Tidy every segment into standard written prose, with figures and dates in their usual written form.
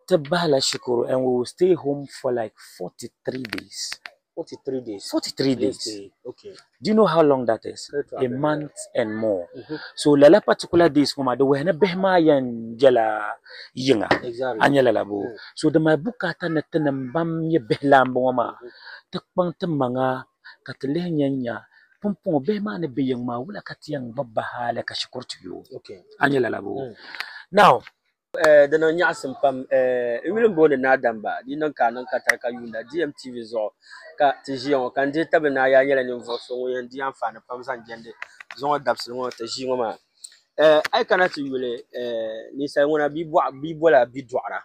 Tabala Shukuru, and we will stay home for like 43 days. 43 days. 43 days. Okay. Do you know how long that is? A month and more. So lala particular days kuma the wehna behma yan jala yinga. Exactly. Anyala labo. So the my bukata na tanambam ye behlam bongama. Takpang tamanga katlehnya pumpong behma ne beyang ma wala katiyang babahala ka shukur to you. Okay. Anyala labo. Now the no nyasem pam wilim bo na damba di non ka non katarka yunda DMTV zo ka tijion kan je tabe na ya nyela ni vo so yen di amfani pam san jende zo dabs no tijion ma ai kana ti yule ni sai wona bi bola bi doara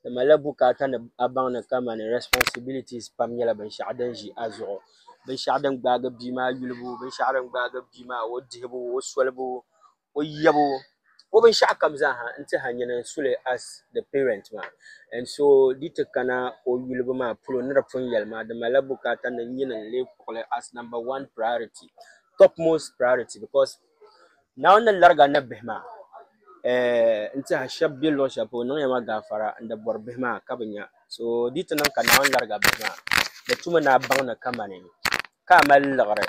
de malabu ka tan abang na kama ne responsibilities pam nyela ban shaadan ji azo ban shaadan gbaga bi ma yulbu ban shaadan gbaga bi ma wo dihbu wo solbu wo yabo Oben shakam zaha until hanyana sule as the parent ma. And so dita kana o yulbuma pulo nira pun yelma the malabuka tan the yin and live as number 1 priority. Topmost priority because now the larga na behma until hashab billo shapo no yama gafara and the borbehma kabanya. So dita nan kana larga behma. The tumana bang kamane. Kamal lagre.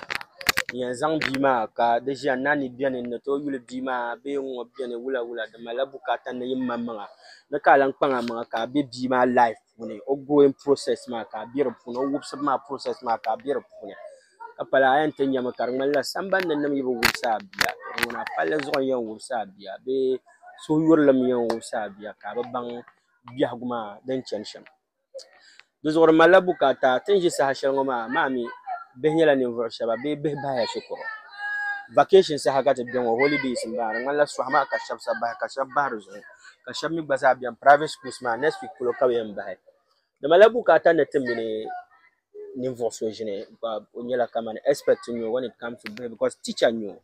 Yan zang bima ka deja nani bien no to yule bima be ngo bien wula de malabuka tan yimma manga na kala panga manga ka be bima life woni o growing process ma ka bi rupuno wupsa ma process ma ka bi rupuno ka pala ayan tan yama karmal la samban nan nam yibo wupsa biya wona pala zo yan wupsa biya be so yurlam yan wupsa biya ka ba bang biya guma dan chensham do zo malabuka ta tan ji sa hashal ngoma mami Benyala ni shaba be baya shukuro vacation sa hagata biyan holidays mbara ngala swahma ka shab sabah ka shab barzo ka shab mi baza biyan private schools ma next week kulo ka yan bahay de malabu ka ta na temine ni vorso jene ba onyala kama expert nyo when it comes to because teacher nyo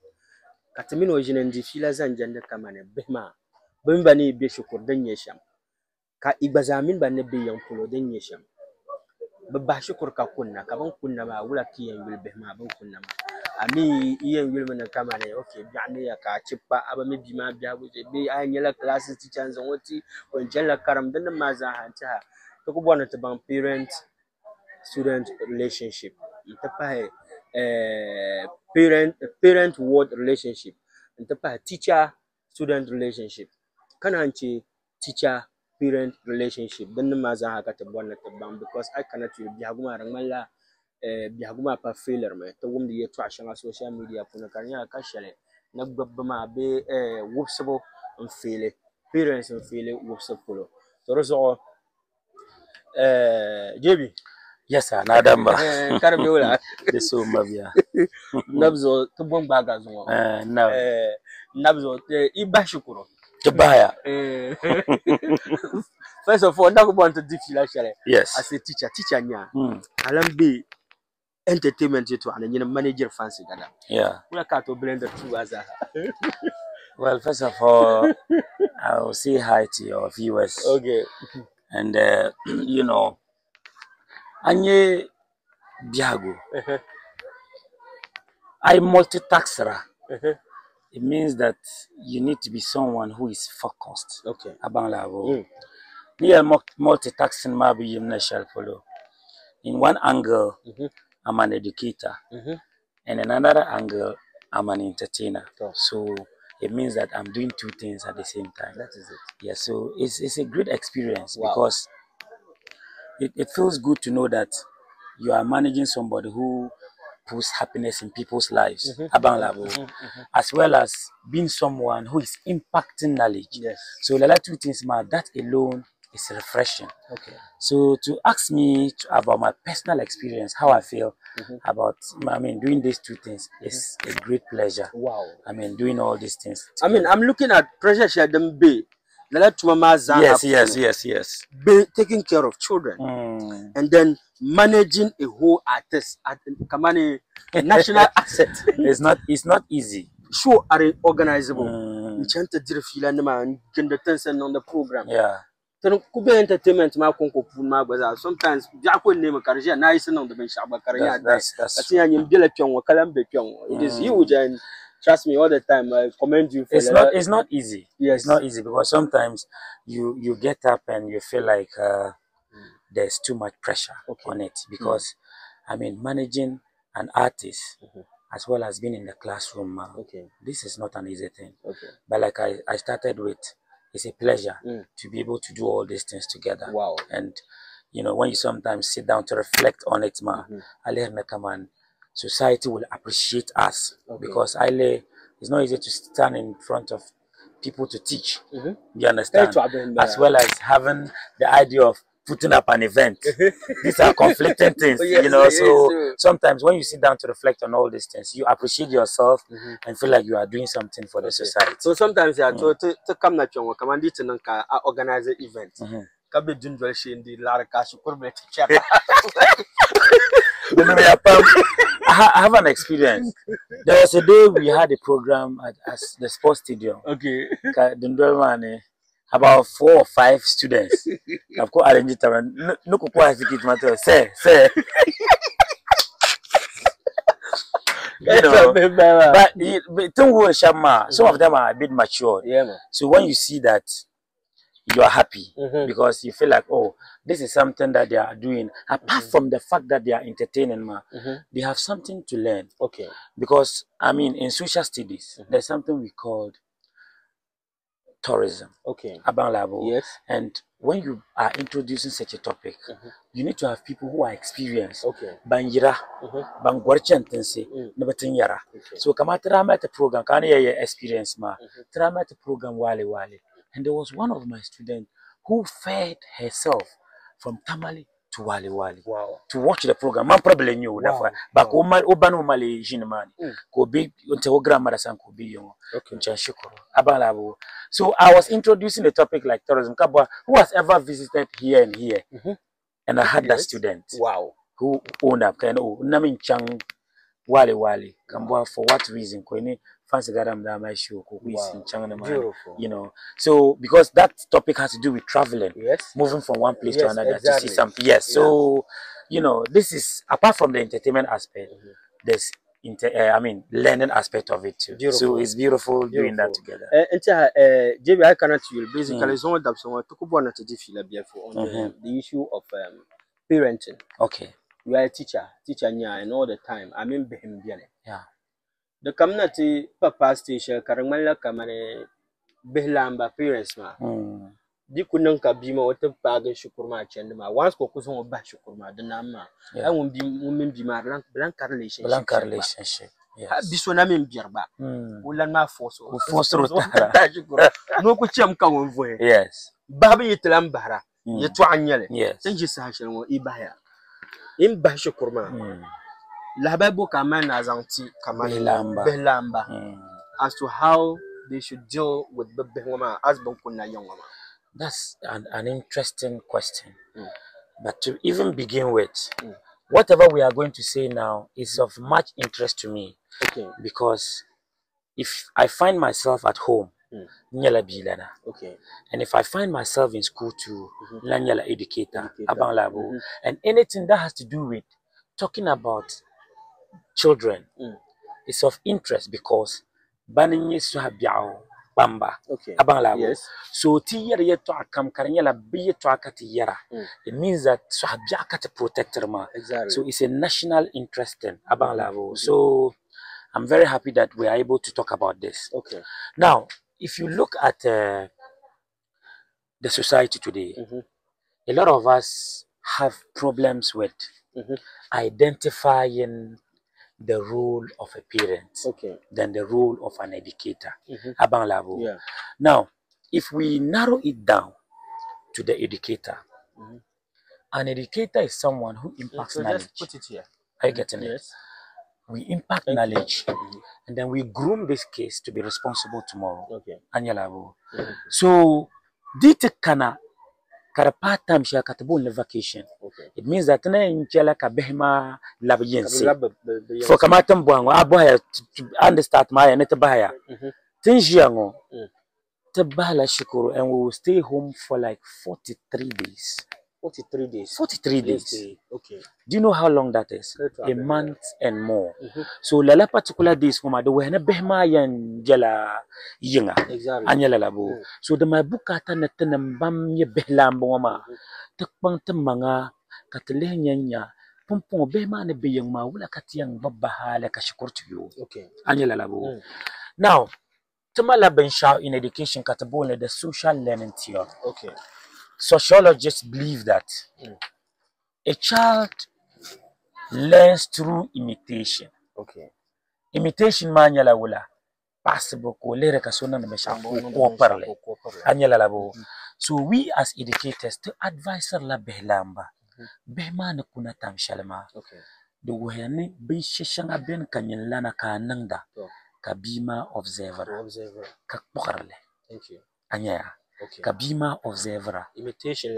ka temino jene ndi fila zan jande kama ne bema bemba ni be shukur dan yesham ka ibazamin ba ne biyan kulo dan yesham ba shukur ka kunna kaban kunna ma wula kiyan yulbe ma ban kunna ma ami iyan yulbe na kama ne okay bi'ani ya ka cipa aba mi bi ma biya buje bi ayan yala classes teacher zan wati on jalla karam dan ma za ha ta to ko bona ta ban parent student relationship ta pa parent ward relationship ta pa teacher student relationship kana ce teacher parent relationship dan ma za ha ka ta bona ta ban because I cannot be haguma rangmalla bi haguma pa failure me to wumdi ye trash on social media puna kanya ka shele na gbabba ma be wupsabo on faile parents on faile wupsabo to rozo jebi yes sir na damba karbe wala de so mabia nabzo to bon baga zo nabzo iba shukuro Jabaya. First of all, not want to defile share. Yes. As a teacher nya. Alambe entertainment to and manager fancy gada. Yeah. We can't blend the two as a. Well, first of all, I will say hi to your viewers. Okay. And you know, Anye Biago. I multitasker. It means that you need to be someone who is focused. Okay. Abang labo. Near multitasking maybe you shall follow. In one angle, I'm an educator. And in another angle, I'm an entertainer. So it means that I'm doing two things at the same time. That is it. Yeah, so it's a great experience because it feels good to know that you are managing somebody who puts happiness in people's lives, as well as being someone who is impacting knowledge. Yes. So the two things, that alone is refreshing. Okay. So to ask me about my personal experience, how I feel about, doing these two things is a great pleasure. Wow. Doing all these things. I'm looking at pressure Shadam Bay. Yes. Be taking care of children and then managing a whole artist at Kamani national asset. It's not easy. Show are organizable. You can't do and on the program. Yeah. Kube entertainment ma konko ma gbaza sometimes jako name karja na isi on the bench aba karya that's kasi anyim bela pion kalam be pion it is huge and Trust me, all the time I commend you for it's not easy. Yes. It's not easy because sometimes you get up and you feel like there's too much pressure on it because I mean managing an artist as well as being in the classroom, this is not an easy thing. But like I started with, it's a pleasure to be able to do all these things together. Wow. And you know, when you sometimes sit down to reflect on it, society will appreciate us because it's not easy to stand in front of people to teach. You understand? As well as having the idea of putting up an event. These are conflicting things, you know. So sometimes when you sit down to reflect on all these things, you appreciate yourself and feel like you are doing something for the society. So sometimes to come na chongo kamandi tinanka organize an event. Kabe junjol shindi laraka shukurbe chapa. I have an experience. There was a day we had a program at the sports stadium. About 4 or 5 students. I've got arranged it around. No, say. You know, but some of them are a bit mature. So when you see that, you are happy because you feel like, oh, this is something that they are doing. Apart from the fact that they are entertaining, they have something to learn. Because I mean, in social studies, there's something we called tourism. Yes. And when you are introducing such a topic, you need to have people who are experienced. Banjira, bangwarchantense, nabatinyara. So kama trauma program, can you experience trauma program wale. And there was one of my students who fed herself from Tamale to Wali. Wow. To watch the program. Man probably knew that. But Obano Mali Jinman, go big until grandmother san could be young. So I was introducing the topic like tourism. Who has ever visited here and here? And I had that student. Wow. Who owned up kind of Namin Chang Wali. Kambwa for what reason? Fancy you know, so because that topic has to do with traveling, moving from one place to another to see something. So you know, this is apart from the entertainment aspect, there's learning aspect of it too. So it's beautiful doing that together. JB, I cannot you basically on the issue of parenting. You are a teacher and all the time. I mean, the community papa station karamala kamane behlamba parents ma di kunan ka bima wata pagan shukurma chende ma once ko kuson ba shukurma danama ai mun bi ma blank relationship biso na min bierba ulan ma foso ta shukura no ku chem ka won voye babu yitlam bahra yetu anyele tanji sa hashin wo ibaya in ba shukurma Lababo Kaman Azanti Belamba as to how they should deal with the Behoma as Bonkuna Yongama. That's an interesting question. But to even begin with, whatever we are going to say now is of much interest to me. Because if I find myself at home, Nyala Bilana. And if I find myself in school too, Nyala educator, Abang Labo, and anything that has to do with talking about children is of interest because banning is to have bamba abang labo. So tiyara yeto akam karnyala be to akati yara. It means that so have to protect ma. So it's a national interest in abang labo. So I'm very happy that we are able to talk about this. Now, if you look at the society today, a lot of us have problems with identifying the role of a parent than the role of an educator. Abang Labo. Now, if we narrow it down to the educator, an educator is someone who impacts knowledge. Just put it here. Are you getting it? We impact knowledge and then we groom this case to be responsible tomorrow. Anyalabo. So, dite kana part time she akatabo on vacation. It means that na inchela ka behma labiyense. For kamatam buango aboya to understand my net bahaya. Tinjiango. Tabala shukuru and we will stay home for like 43 days. 43 days. 43 days. Okay. Do you know how long that is? A month and more. So lala particular days kuma the wehna behma yan jala yinga. Exactly. Anyala labo. So the my bukata na tanambam ye behlambo ma. Takpang tamanga katlehnya pumpong behma ne beyang ma wala katiyang babahala ka shikurtiyo. Okay. Anyala labo. Now, tamala bensha in education katabole the social learning theory. Okay. Sociologists believe that a child learns through imitation. Okay. Imitation manyala wula possible ko lere ka sona na mesha ko parle anyala labo. So we as educators to advisor la behlamba behma na kuna tamshalma. Okay. The wehani bi shishanga ben kanyin lana ka nangda kabima observer ka pokarle. Thank you. Anya. Okay. Kabima observer.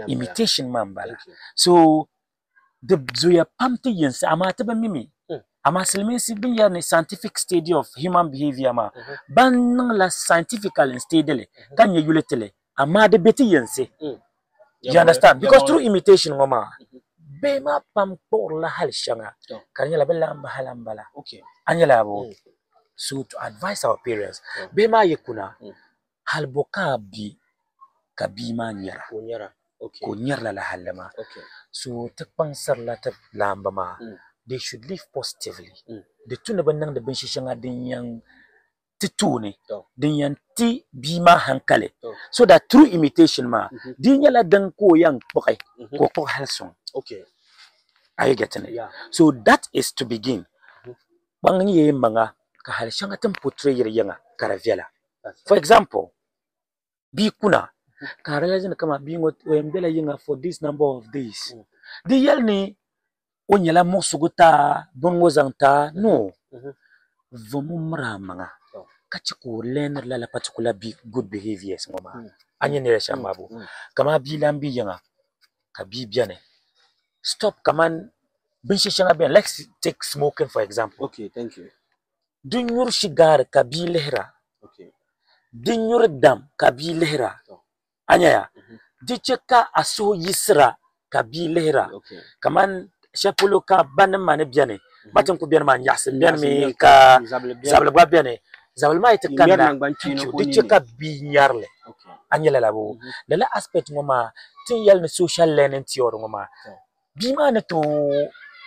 Imitation mambala. So the zoya pamti yense amata ba mimi. Ama silmesi bin ya scientific study of human behavior ma. Ban la scientifical study kan ye yuletele. Ama de beti yense. You understand? Because through imitation mama. Bema pam por la hal shanga. Kanya bella halambala. Okay. Anyala bo. So to advise our parents, bema yekuna halboka bi kabima nyara. Okay. Ko nyarla la halama. Okay. So takpang sarla tab lamba ma. They should live positively. The two na banang the benshishanga din yang titune. Din yang ti bima hankale. So that through imitation ma, din yala dang ko yang pokay. Ko po halsong. Okay. Are you getting it? Yeah. So that is to begin. Bang ye mga kahalshanga tem portray yanga karaviala. For example, bi kuna karalajan kama being wembela yinga for this number of days. Di yal ni onyala mosuguta bongozanta no. Vumumra manga. Kachiko learn la particular good behaviors mama. Anya niresha mabu. Kama bilambi yanga kabibiane. Stop kaman binshishanga ben. Let's take smoking for example. Okay, thank you. Dunyur shigar kabilehra. Okay. Dunyur dam kabilehra. Anya dicheka aso yisra kabilehra. Okay. Kaman shapulo ka banman biane. Matin ku biane man yasin biane me ka zablba biane. Zablma ite kanda dicheka binyarle. Okay. Anya labo. Lala aspect ngoma tin yal ne social learning theory ngoma. Bima ne to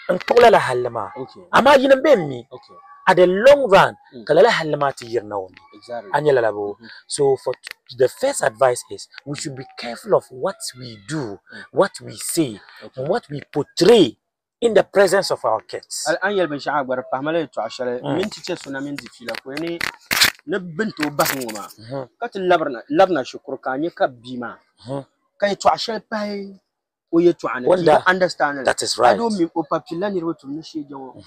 antola la halma. Okay. Ama yinin bemmi. Okay. At the long run, kalala halmati yirnaoni. Exactly. Anyala labo. So for the first advice is we should be careful of what we do, what we say, and what we portray in the presence of our kids. Anyal ben sha'a gwar pahmala to ashale min tiche suna min difila ko ni ne bintu bahngoma kat labna shukru kanye ka bima kay to ashale pai o ye to ane you understand that is right. I don't mean o papila ni rotu ni shejo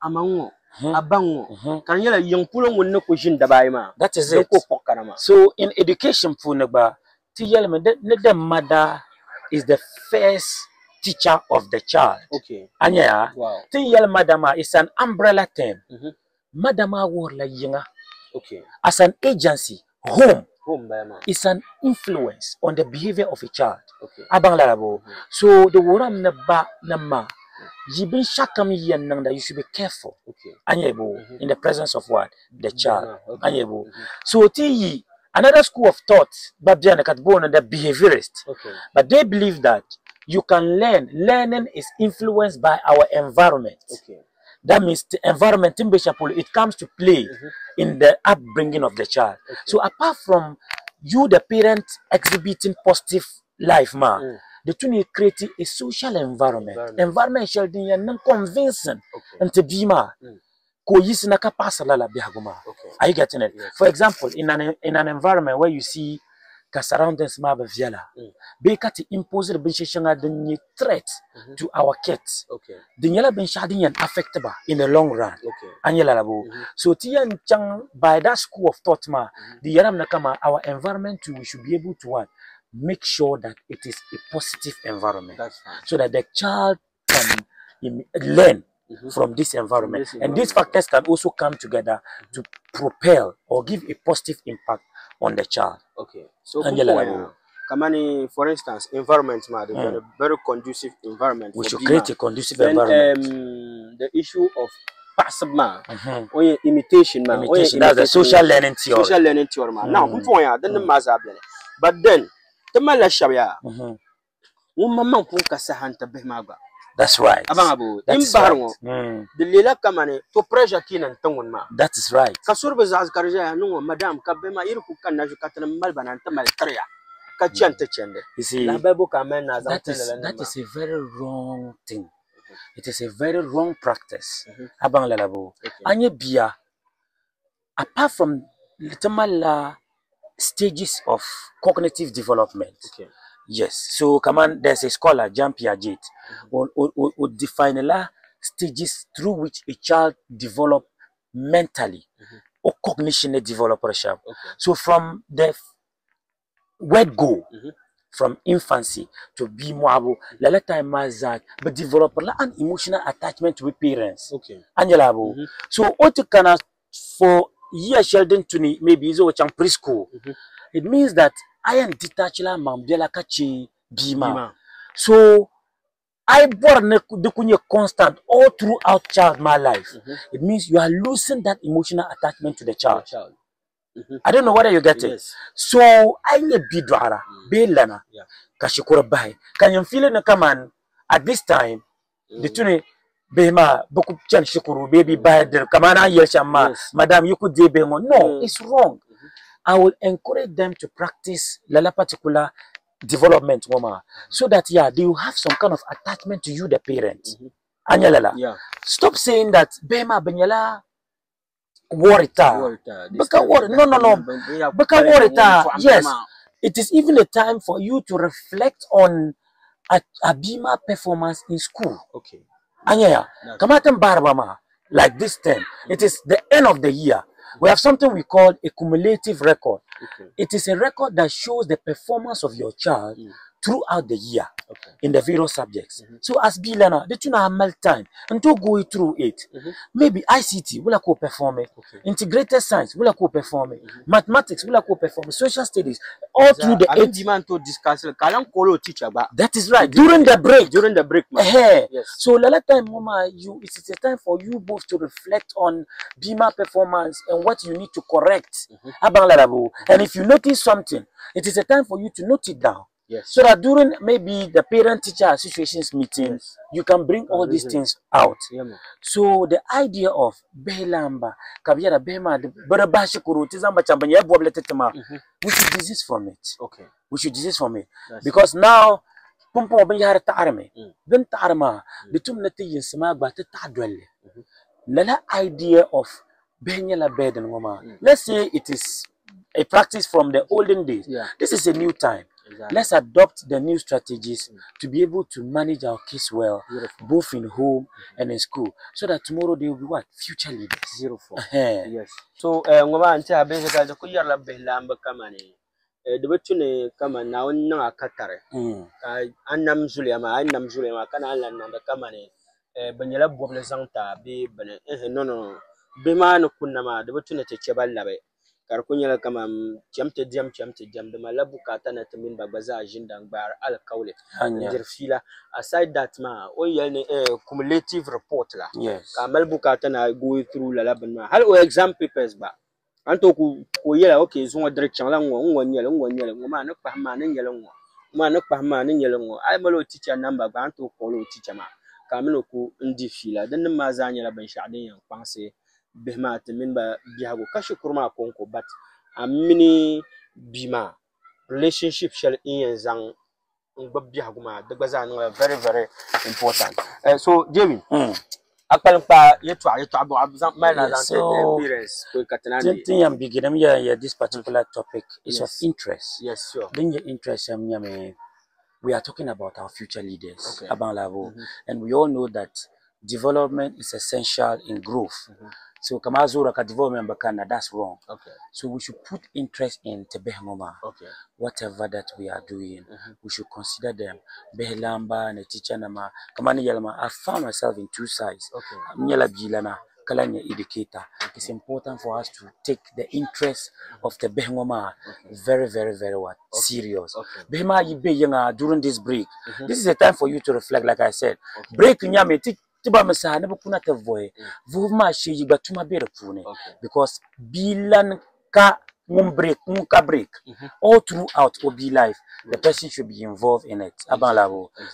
amango abango kan yala yang pulo wonne ko jin dabayma. That is it. So in education funaba ti yalma the mother is the first teacher of the child. Okay. Anya wow. Ti yalma dama is an umbrella term. Madama worla yinga. Okay. As an agency, home is an influence on the behavior of a child. Okay. Abang larabo. So the woram na ba na ma Jibin shakami yananda, you should be careful. Okay. Anyebo in the presence of what? The child. Anyebo. So another school of thought, Babiana Katbona, the behaviorist. Okay. But they believe that you can learn. Learning is influenced by our environment. Okay. That means the environment in Bishapul, it comes to play in the upbringing of the child. Okay. So apart from you, the parent, exhibiting positive life, the two create a social environment. Environment shall be convincing and to be ma. Are you getting it? Yes. For example, in an environment where you see the surroundings ma viala, be kat impose the benching threat to our kids. Okay. The yellow benchading and affected in the long run. Okay. Anyala so Tian Chang by that school of thought ma, the Yaram Nakama, our environment too, we should be able to what? Make sure that it is a positive environment. So that the child can learn from this environment. And these factors can also come together to propel or give a positive impact on the child. Okay. So Kamani, for instance, environment, a very conducive environment. We for should Bima. create a conducive Then, environment. The issue of passive or imitation, That's the social learning theory. Social learning theory, Now, then the Mazabene. But then, the Malashabia, woman Punkasa Hunter Bemaga. That's right. That's right. The Lila Kamane to pressure kin and Tongunma. That is right. Kasurbas Ascarja, no, Madame Kabema, Irukan, Najukatan Malban and Tamaltria. Kachante Chende. You see, that is a very wrong thing. It is a very wrong practice. Abang Lalabo. Anye Bia, apart from little stages of cognitive development. Yes. So, come on, there's a scholar, Jean Piaget, would define the stages through which a child develops mentally or cognition develop. So, from the word go, from infancy to be more, la time mazak, but develop an emotional attachment to parents. Angelabo. So, what you can for year children to maybe is what preschool. It means that I am detached la mambela kachi bima. So I born the constant all throughout child my life. It means you are losing that emotional attachment to the child. I don't know whether you get it. So I need bidwara, belana, kashikura bai. Can you feel it? Come on, at this time, the tune bema boku chan shukuru baby bai der kamana yeshama, madam you could debemo. No, it's wrong. I will encourage them to practice lala particular development, mama, so that they will have some kind of attachment to you, the parents. Anyalala. Stop saying that bema benyala warita. Beka war. No. Beka warita. Yes. It is even a time for you to reflect on a Bima performance in school. Anyaya. Kamatan barbama. Like this term. It is the end of the year. We have something we call a cumulative record. It is a record that shows the performance of your child throughout the year in the various subjects. So as Bilana, the tuna have time and to go through it. Maybe ICT will go perform it. Integrated science will go perform it. Mathematics will go perform it. Social studies all through the 8 demand to discuss teacher. That is right. During the break. Yes. So lala time, mama, it is a time for you both to reflect on Bima performance and what you need to correct. And if you notice something, it is a time for you to note it down. So that during maybe the parent-teacher associations meeting, you can bring all these things out. So the idea of Belamba, Kabiara Bema, Barabashikuru, Tizamba Chambanya, we should desist from it. We should desist from it. Because now, Pumpo Banyara Tarme, then Tarma, the two Nati in Samagba, Tadwell. Lala idea of Benyala bed and woman. Let's say it is a practice from the olden days. This is a new time. Let's adopt the new strategies to be able to manage our kids well, both in home and in school, so that tomorrow they will be what? Future leaders. Yes. So, ngoma anti abeza the kuyarla belamba kamani. The betune kama na onna akatare. Annam Zuliama kana alla nanda kamani. Banyala boble zanta be bane. No. Bema no kunama the betune te chebalabe. Karkunyala kama chamte diam de malabu kata na temin bagbaza agenda ngbar al kawle fila aside that o yelne cumulative report la kamal bukata na go through la laban ma hal o exam papers ba anto ku yela okay zo direction la ngo ma na pa ma na nyela ngo ay malo teacher number ba anto ko lo teacher ma kamino ku ndi fila dan ma za nyela ban shadin yan panse Bema teminba bihago kashi kurma konko but a mini Bima relationship shall in zang bihago the bazan very very important. So Jamie akpalpa yetu abo abzan mana so experience ko katana ni am bigidam ya this particular topic is of interest. Yes, sure. Then your interest we are talking about our future leaders and we all know that development is essential in growth. So Kamazura ka development bakana, that's wrong. So we should put interest in Tebehmoma. Whatever that we are doing, we should consider them. Behlamba and teacher nama. Kamani yalama. I found myself in two sides. Nyala bilana. kalanya educator. It's important for us to take the interest of the behngoma very, very, very what serious. Behma yibe yanga during this break. This is a time for you to reflect, like I said. Break nyame tiba masa na bukuna te voye. Vuma shi yiba tuma bere kune because bilan ka break all throughout OB life. The person should be involved in it.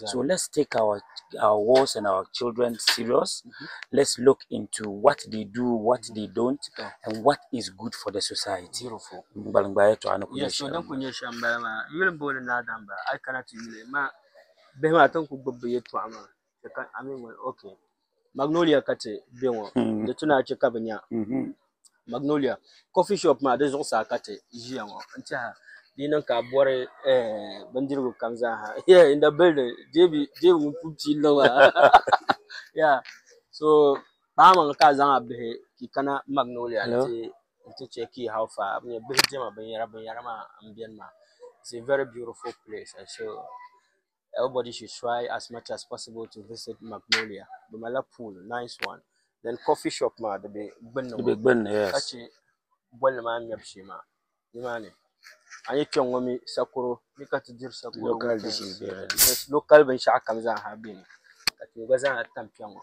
So let's take our wars and our children serious. Let's look into what they do, what they don't, and what is good for the society. Beautiful. Yes, so don't kunya shamba ma. You will born in Adamba. I cannot you ma. Behma don't cook be to ama. I mean, okay. Magnolia kate bengo. The tuna chekabanya. Magnolia coffee shop ma des onsa kate jiango. Ntia dina ka bore bandiru kamza. Yeah, in the building. JB mputi lowa. Yeah. So Bama Kazan be Kikana Magnolia to check how far. It's a very beautiful place, and so everybody should try as much as possible to visit Magnolia. The Mala pool, nice one. Then coffee shop ma the big Ben, yes. Actually, well man yapshima. Imani. And you can me Sakuro, make a to do Sakuro local dishes. Yes, local Ben Shakamza have been. That you guys are at Tampion.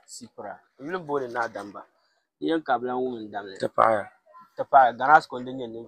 Sipra. You don't born in Adamba. You don't have a woman down there. Tapaya. Garas condemned in the